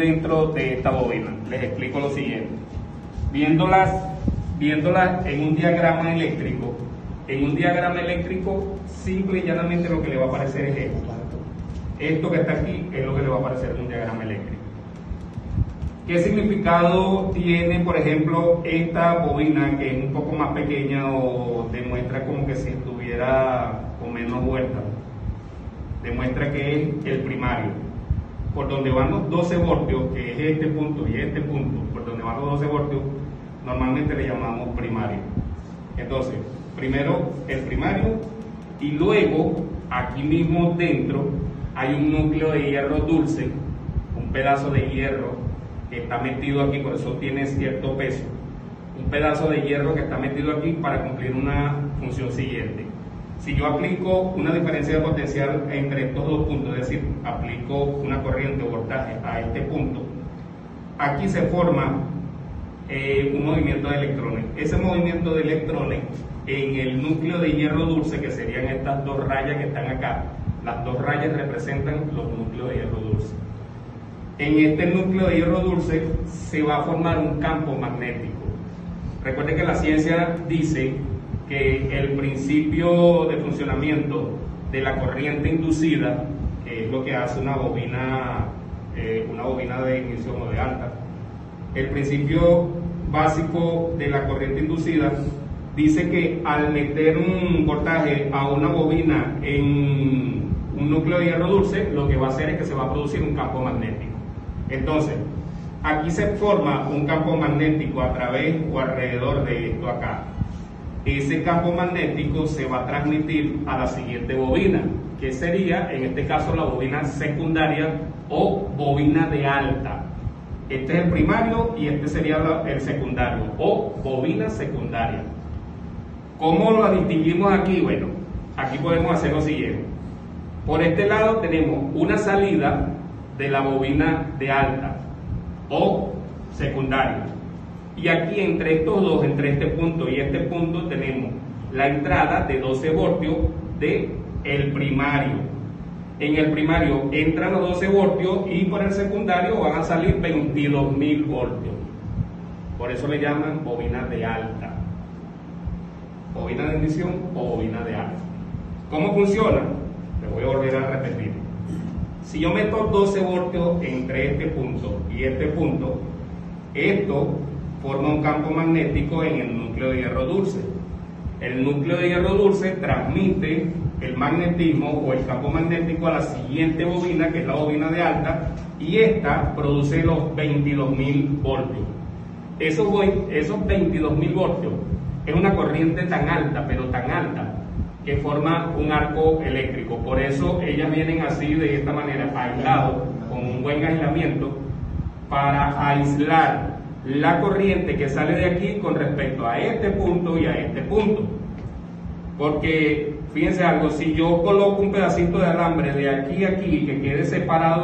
dentro de esta bobina. Les explico lo siguiente. Viéndolas en un diagrama eléctrico, simple y llanamente lo que le va a aparecer es esto. Esto que está aquí es lo que le va a aparecer en un diagrama eléctrico. ¿Qué significado tiene, por ejemplo, esta bobina que es un poco más pequeña o demuestra como que si estuviera con menos vueltas? Demuestra que es el primario. Por donde van los 12 voltios, que es este punto y este punto, por donde van los 12 voltios, normalmente le llamamos primario. Entonces, primero el primario y luego, aquí mismo dentro, hay un núcleo de hierro dulce, un pedazo de hierro que está metido aquí, por eso tiene cierto peso. Un pedazo de hierro que está metido aquí para cumplir una función siguiente. Si yo aplico una diferencia de potencial entre estos dos puntos, es decir, aplico una corriente o voltaje a este punto, aquí se forma un movimiento de electrones. Ese movimiento de electrones en el núcleo de hierro dulce, que serían estas dos rayas que están acá, las dos rayas representan los núcleos de hierro dulce. En este núcleo de hierro dulce se va a formar un campo magnético. Recuerden que la ciencia dice que el principio de funcionamiento de la corriente inducida, que es lo que hace una bobina de ignición o de alta, el principio básico de la corriente inducida dice que al meter un voltaje a una bobina en un núcleo de hierro dulce, lo que va a hacer es que se va a producir un campo magnético. Entonces, aquí se forma un campo magnético a través o alrededor de esto acá. Ese campo magnético se va a transmitir a la siguiente bobina, que sería, en este caso, la bobina secundaria o bobina de alta. Este es el primario y este sería el secundario o bobina secundaria. ¿Cómo la distinguimos aquí? Bueno, aquí podemos hacer lo siguiente. Por este lado tenemos una salida de la bobina de alta o secundaria. Y aquí entre estos dos, entre este punto y este punto, tenemos la entrada de 12 voltios del primario. En el primario entran los 12 voltios y por el secundario van a salir 22.000 voltios. Por eso le llaman bobina de alta. Bobina de ignición o bobina de alta. ¿Cómo funciona? Les voy a volver a repetir. Si yo meto 12 voltios entre este punto y este punto, esto forma un campo magnético en el núcleo de hierro dulce. El núcleo de hierro dulce transmite el magnetismo o el campo magnético a la siguiente bobina, que es la bobina de alta, y esta produce los 22.000 voltios. Esos 22.000 voltios es una corriente tan alta, pero tan alta, que forma un arco eléctrico. Por eso ellas vienen así, de esta manera, aislados, con un buen aislamiento, para aislar la corriente que sale de aquí con respecto a este punto y a este punto. Porque, fíjense algo, si yo coloco un pedacito de alambre de aquí a aquí que quede separado